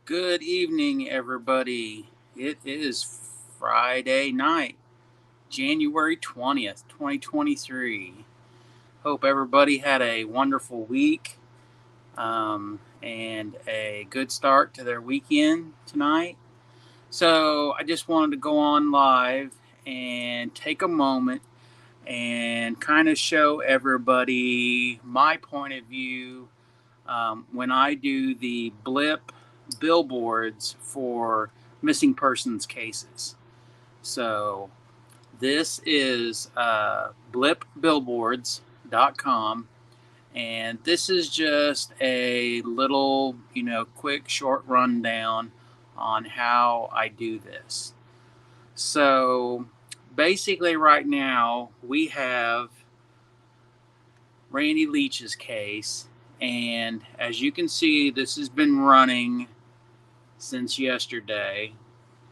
Good evening, everybody. It is Friday night, January 20th, 2023. Hope everybody had a wonderful week and a good start to their weekend tonight. So, I just wanted to go on live and take a moment and kind of show everybody my point of view when I do the Blip billboards for missing persons cases. So this is blipbillboards.com, and this is just a little, quick short rundown on how I do this. So basically, right now we have Randy Leach's case, and as you can see, this has been running since yesterday,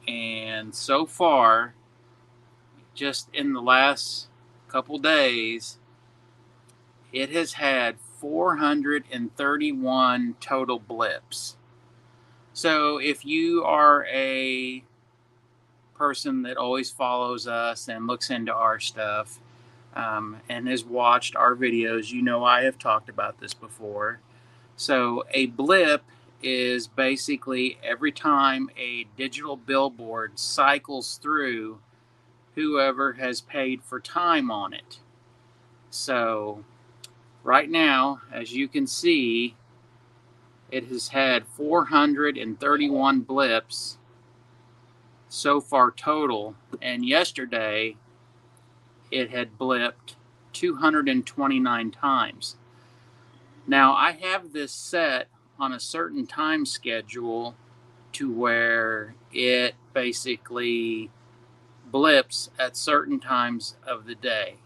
and so far, just in the last couple days, it has had 431 total blips. So if you are a person that always follows us and looks into our stuff, and has watched our videos, you know I have talked about this before. So a blip is basically every time a digital billboard cycles through whoever has paid for time on it. So right now, as you can see, it has had 431 blips so far total, and yesterday it had blipped 229 times. Now, I have this set on a certain time schedule to where it basically blips at certain times of the day.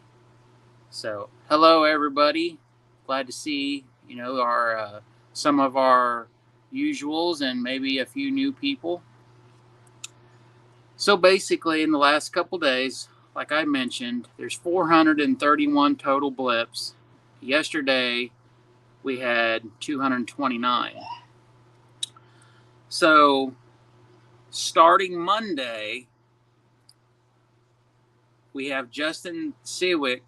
So, hello everybody. Glad to see, our some of our usuals and maybe a few new people. So basically in the last couple days, like I mentioned, there's 431 total blips. Yesterday we had 229. So starting Monday, we have Justin Siwek.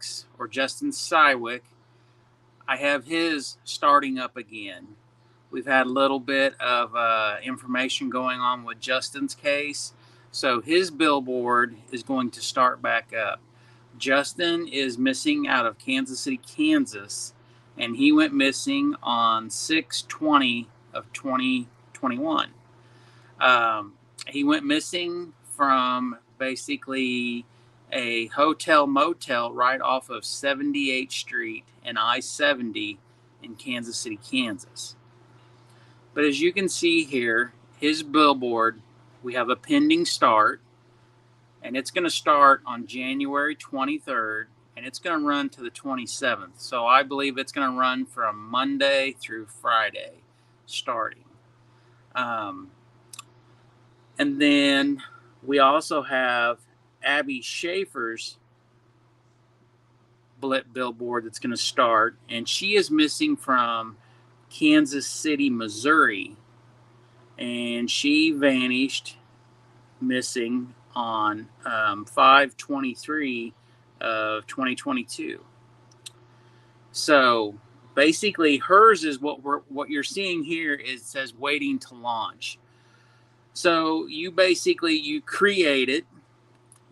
I have his starting up again. We've had a little bit of information going on with Justin's case. So his billboard is going to start back up. Justin is missing out of Kansas City, Kansas, and he went missing on 6/20 of 2021. He went missing from basically a hotel motel right off of 78th Street and I-70 in Kansas City, Kansas. But as you can see here, his billboard, we have a pending start, and it's going to start on January 23rd, and it's going to run to the 27th. So I believe it's going to run from Monday through Friday, starting. And then we also have Abbi Schaefer's Blip billboard that's going to start, and she is missing from Kansas City, Missouri, and she vanished missing on 5/23 of 2022. So basically, hers is what you're seeing here. It says waiting to launch. So you create it,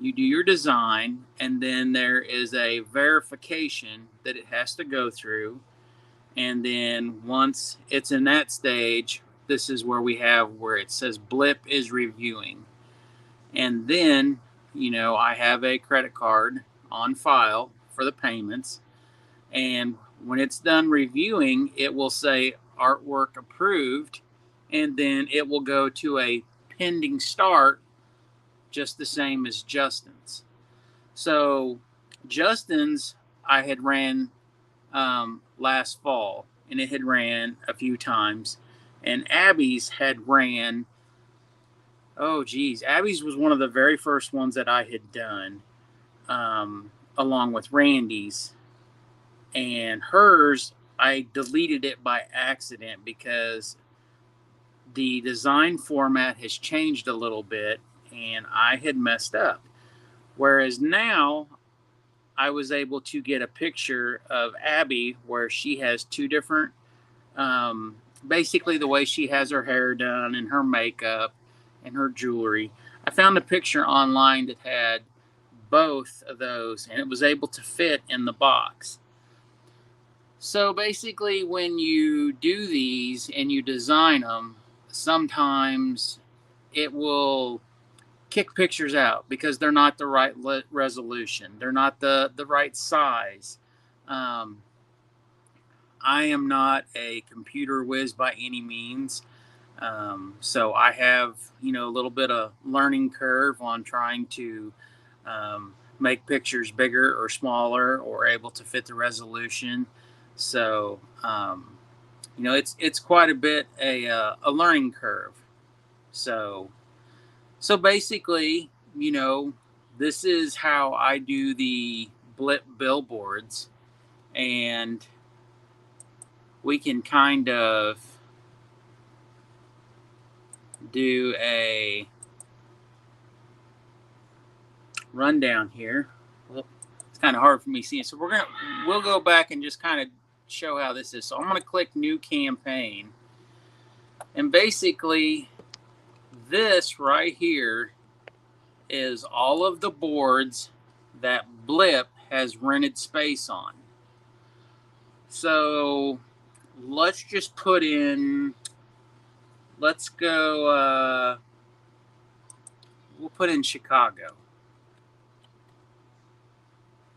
you do your design, and then there is a verification that it has to go through. And then once it's in that stage, this is where it says Blip is reviewing. And then, I have a credit card on file for the payments. And when it's done reviewing, it will say artwork approved. And then it will go to a pending start, just the same as Justin's. So Justin's I had ran last fall, and it had ran a few times. And Abby's had ran, oh geez, Abby's was one of the very first ones that I had done, along with Randy's. And hers, I deleted it by accident because the design format has changed a little bit, and I had messed up. Whereas now I was able to get a picture of Abbi where she has two different, basically the way she has her hair done and her makeup and her jewelry. I found a picture online that had both of those, and it was able to fit in the box. So basically, when you do these and you design them, sometimes it will kick pictures out because they're not the right resolution. They're not the right size. Um, I am not a computer whiz by any means. So I have, a little bit of learning curve on trying to make pictures bigger or smaller or able to fit the resolution. So, it's quite a bit a learning curve. So, so basically, this is how I do the Blip billboards, and we can kind of do a rundown here. Well, it's kind of hard for me seeing, so we'll go back and just kind of show how this is. So I'm going to click New Campaign, and basically, this right here is all of the boards that Blip has rented space on. So let's just put in, let's go, we'll put in Chicago.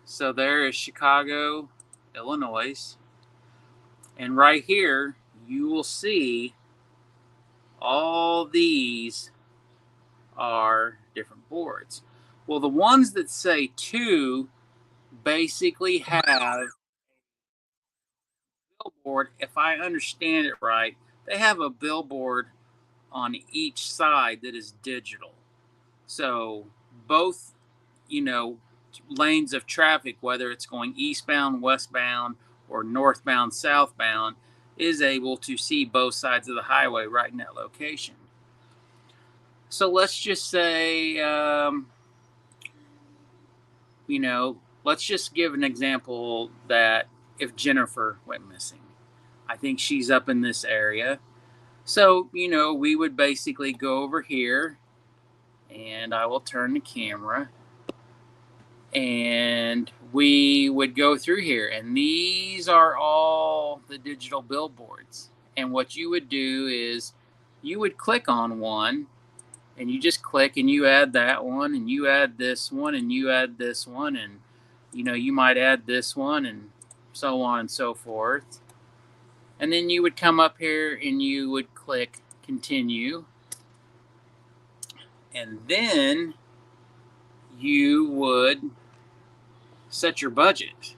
So there is Chicago, Illinois. And right here, you will see all these are different boards. Well, the ones that say 2 basically have billboard. If I understand it right, they have a billboard on each side that is digital. So both, you know, lanes of traffic, whether it's going eastbound, westbound, or northbound, southbound, is able to see both sides of the highway right in that location. So let's just say, let's just give an example that if Jennifer went missing, I think she's up in this area. So, we would basically go over here, and I will turn the camera, and we would go through here, and these are all the digital billboards. And what you would do is you would click on one, and you just click, and you add that one, and you add this one, and you add this one, and you might add this one, and so on and so forth. And then you would come up here and you would click continue, and then you would set your budget.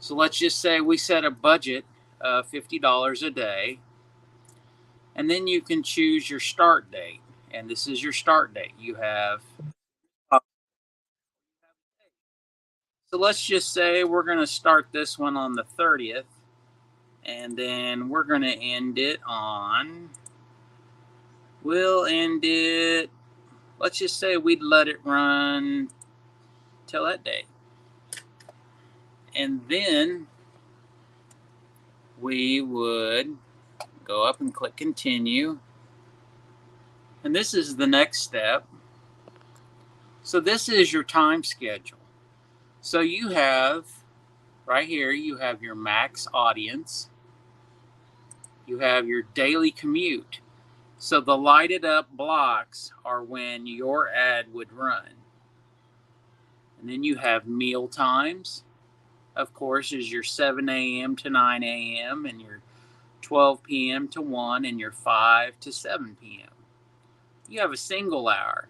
So let's just say we set a budget of $50 a day, and then you can choose your start date. And this is your start date. You have, so let's just say we're going to start this one on the 30th, and then we're going to end it on, let's just say we'd let it run till that day. And then we would go up and click continue. And this is the next step. So this is your time schedule. So you have, right here, you have your max audience. You have your daily commute. So the lighted up blocks are when your ad would run. And then you have meal times, of course, is your 7 a.m. to 9 a.m. and your 12 p.m. to 1 and your 5 to 7 p.m. You have a single hour.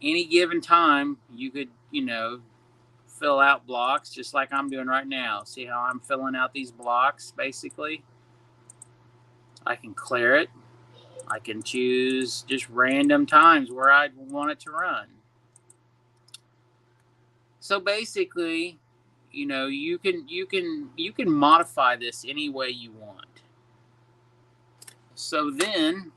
Any given time, you could, fill out blocks just like I'm doing right now. See how I'm filling out these blocks, basically? I can clear it. I can choose just random times where I want it to run. So basically, you can modify this any way you want. So then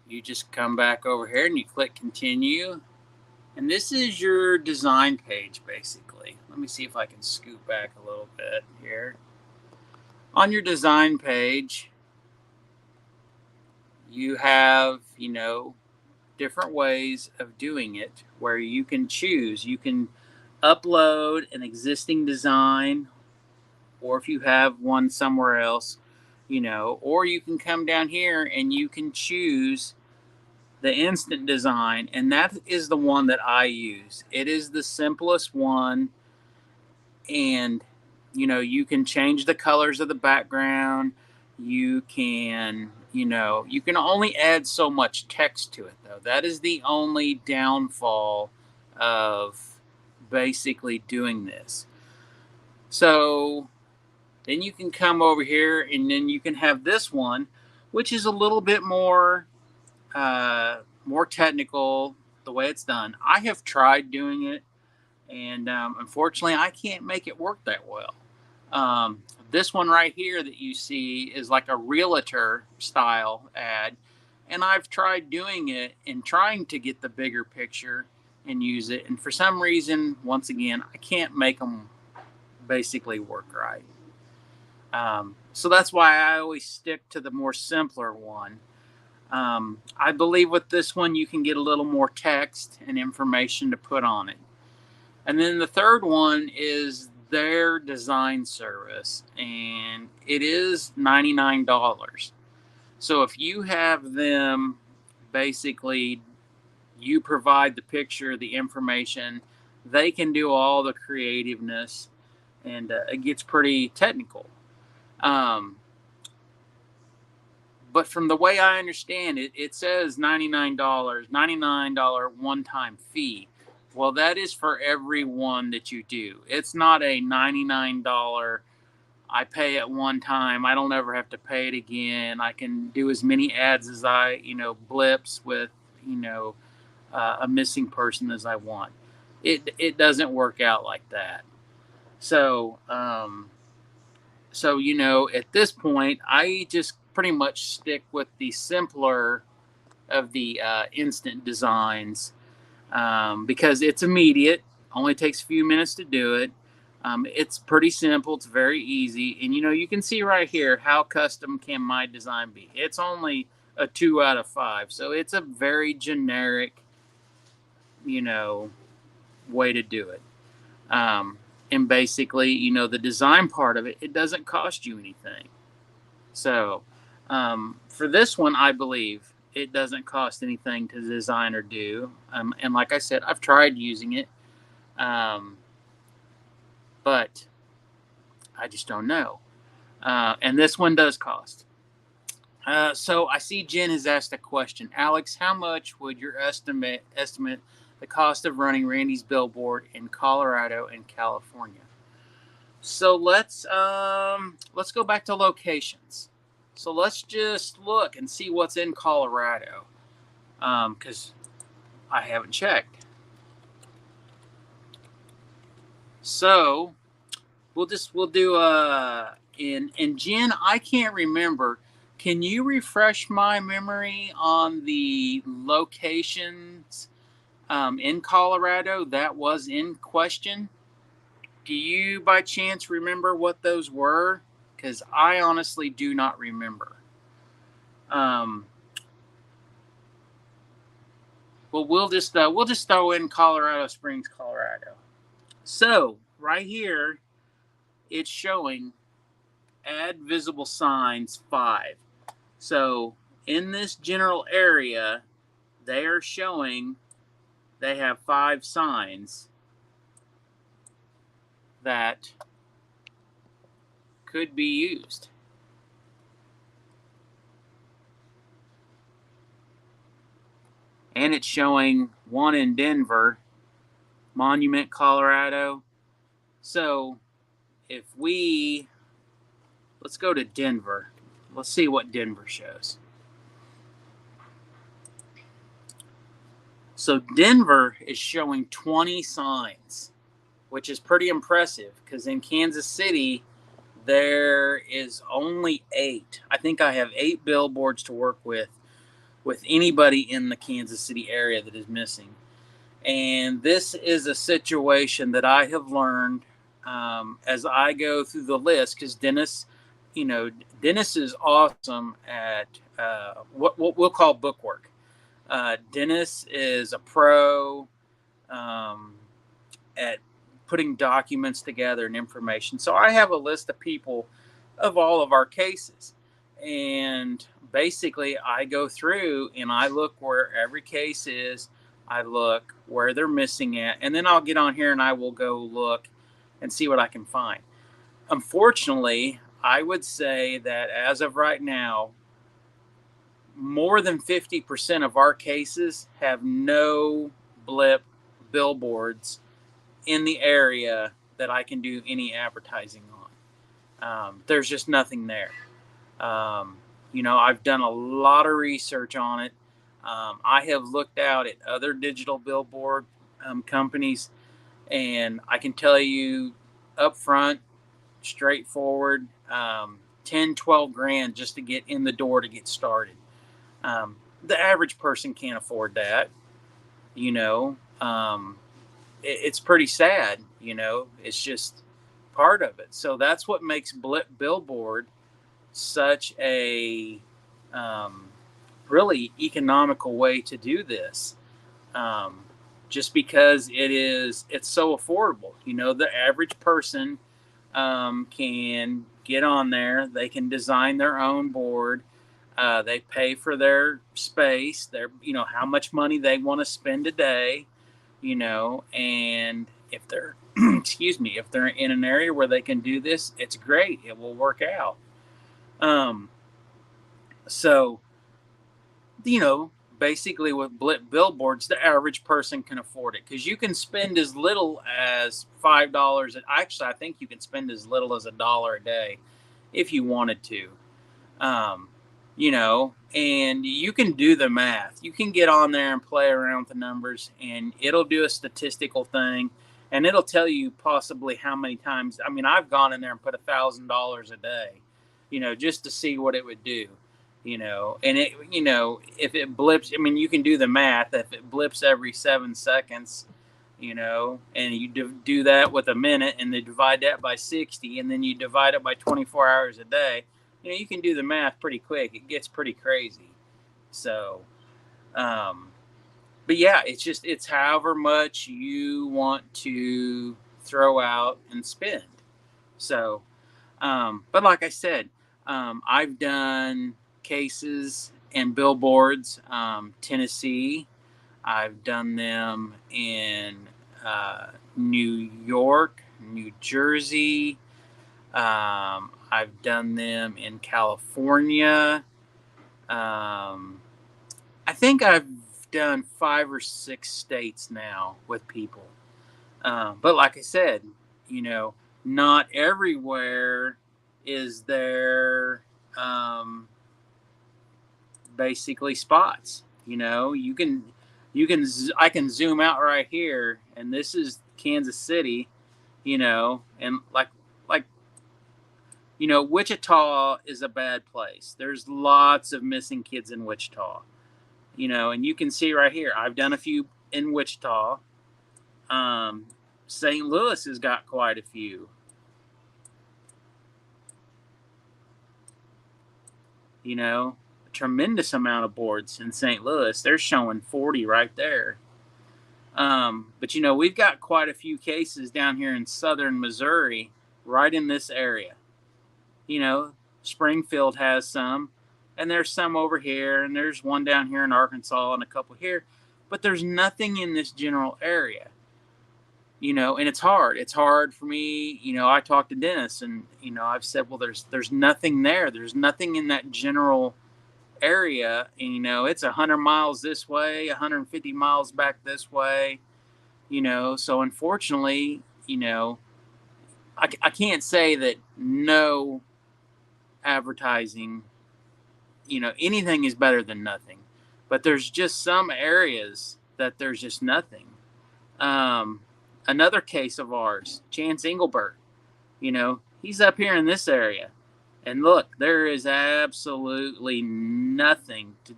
you just come back over here and you click continue. And this is your design page, basically. Let me see if I can scoot back a little bit here. On your design page, you have, different ways of doing it where you can choose. You can upload an existing design, or if you have one somewhere else, or you can come down here and you can choose the instant design, and that is the one that I use. It is the simplest one, and you can change the colors of the background. You can only add so much text to it, though. That is the only downfall of basically doing this. So then you can come over here and then you can have this one, which is a little bit more technical the way it's done. I have tried doing it, and unfortunately I can't make it work that well. This one right here that you see is like a realtor style ad, and I've tried doing it and trying to get the bigger picture and use it, and for some reason, once again, I can't make them basically work right. So that's why I always stick to the more simpler one. I believe with this one you can get a little more text and information to put on it. And then the third one is their design service, and it is $99. So if you have them, basically you provide the picture, the information, they can do all the creativeness, and it gets pretty technical. But from the way I understand it, it says $99 one-time fee. Well, that is for every one that you do. It's not a $99, I pay it one time, I don't ever have to pay it again. I can do as many ads as blips with, a missing person as I want. It doesn't work out like that. So, at this point, I just pretty much stick with the simpler of the instant designs, because it's immediate, only takes a few minutes to do it. It's pretty simple, it's very easy, and you can see right here how custom can my design be. It's only a 2 out of 5, so it's a very generic, way to do it. And basically, the design part of it, it doesn't cost you anything. So for this one, I believe it doesn't cost anything to design or do. And like I said, I've tried using it, but I just don't know. And this one does cost. So I see Jen has asked a question. Alex, how much would your estimate the cost of running Randy's Billboard in Colorado and California? So let's go back to locations. So let's just look and see what's in Colorado, because I haven't checked. So we'll do and Jen, I can't remember. Can you refresh my memory on the locations in Colorado that was in question? Do you by chance remember what those were? Because I honestly do not remember. Well, we'll just throw in Colorado Springs, Colorado. So right here, it's showing add visible signs 5. So in this general area, they are showing they have 5 signs that could be used. And it's showing one in Denver, Monument, Colorado. So if let's go to Denver. Let's see what Denver shows. So Denver is showing 20 signs, which is pretty impressive, because in Kansas City, there is only 8. I think I have 8 billboards to work with anybody in the Kansas City area that is missing. And this is a situation that I have learned as I go through the list, because Dennis, Dennis is awesome at what we'll call bookwork. Dennis is a pro um, at putting documents together and information. So I have a list of people of all of our cases. And basically, I go through and I look where every case is. I look where they're missing at. And then I'll get on here and I will go look and see what I can find. Unfortunately, I would say that as of right now, more than 50% of our cases have no blip billboards in the area that I can do any advertising on. There's just nothing there. I've done a lot of research on it. I have looked out at other digital billboard companies, and I can tell you up front, straightforward, 10, 12 grand just to get in the door to get started. The average person can't afford that, you know. It's pretty sad, it's just part of it. So that's what makes Blip Billboard such a really economical way to do this. Just because it's so affordable. The average person can get on there. They can design their own board. They pay for their space. How much money they want to spend a day. And if they're if they're in an area where they can do this, it's great. It will work out. So basically with Blip billboards, the average person can afford it, because you can spend as little as $5. Actually, I think you can spend as little as $1 a day if you wanted to. And you can do the math. You can get on there and play around with the numbers, and it'll do a statistical thing, and it'll tell you possibly how many times. I mean, I've gone in there and put $1,000 a day, just to see what it would do, and if it blips, I mean, you can do the math. If it blips every 7 seconds, and you do that with a minute, and then divide that by 60, and then you divide it by 24 hours a day, you can do the math pretty quick. It gets pretty crazy. So, but yeah, it's however much you want to throw out and spend. So, but like I said, I've done cases and billboards, Tennessee. I've done them in New York, New Jersey. I've done them in California. I think I've done 5 or 6 states now with people. But like I said, not everywhere is there basically spots. I can zoom out right here, and this is Kansas City, and like Wichita is a bad place. There's lots of missing kids in Wichita, and you can see right here, I've done a few in Wichita. St. Louis has got quite a few. A tremendous amount of boards in St. Louis. They're showing 40 right there. But we've got quite a few cases down here in southern Missouri, right in this area. Springfield has some, and there's some over here, and there's one down here in Arkansas and a couple here, but there's nothing in this general area. And it's hard. It's hard for me. I talked to Dennis, and I've said, well, there's nothing there. There's nothing in that general area. And it's 100 miles this way, 150 miles back this way. So unfortunately, I can't say that no advertising, anything is better than nothing, but there's just some areas that there's just Nothing. Another case of ours, Chance Engelbert, He's up here in this area. And look, there is absolutely nothing to,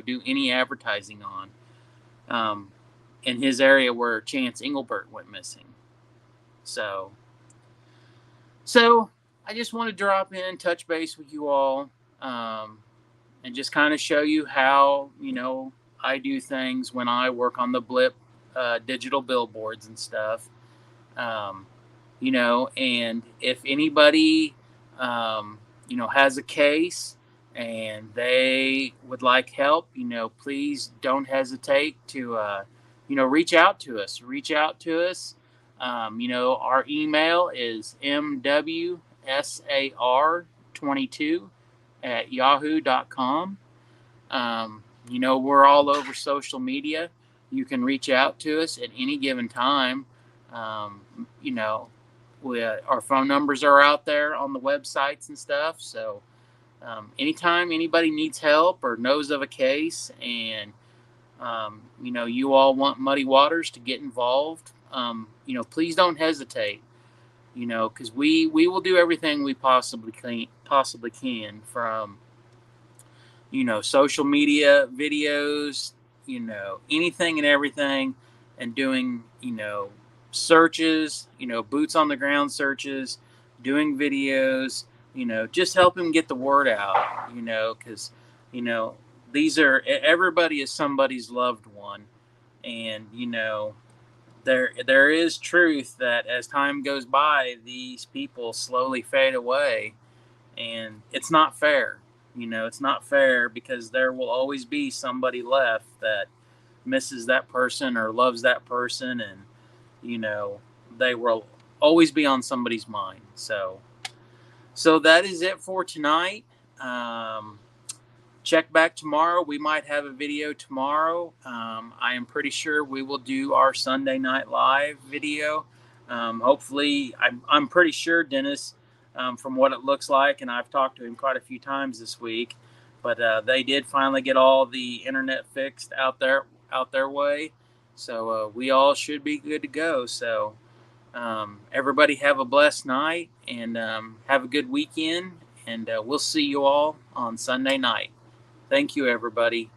do any advertising on in his area where Chance Engelbert went missing. So, so I just want to drop in, touch base with you all, and just kind of show you how, I do things when I work on the Blip digital billboards and stuff. Um, and if anybody, has a case and they would like help, please don't hesitate to, reach out to us. Reach out to us. Our email is mwsar22@yahoo.com. We're all over social media. You can reach out to us at any given time. Um, our phone numbers are out there on the websites and stuff. So anytime anybody needs help or knows of a case, and you all want Muddy Waters to get involved, please don't hesitate. Because we will do everything we possibly can, from social media videos, anything and everything, and doing, searches, boots on the ground searches, doing videos, just help him get the word out, because, everybody is somebody's loved one. And, there is truth that as time goes by, these people slowly fade away, and it's not fair. It's not fair, because there will always be somebody left that misses that person or loves that person, and they will always be on somebody's mind. So that is it for tonight. Check back tomorrow. We might have a video tomorrow. I am pretty sure we will do our Sunday Night Live video. Hopefully, I'm pretty sure Dennis, from what it looks like, and I've talked to him quite a few times this week, but they did finally get all the internet fixed out their way. So we all should be good to go. So everybody have a blessed night, and have a good weekend, and we'll see you all on Sunday night. Thank you, everybody.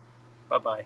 Bye-bye.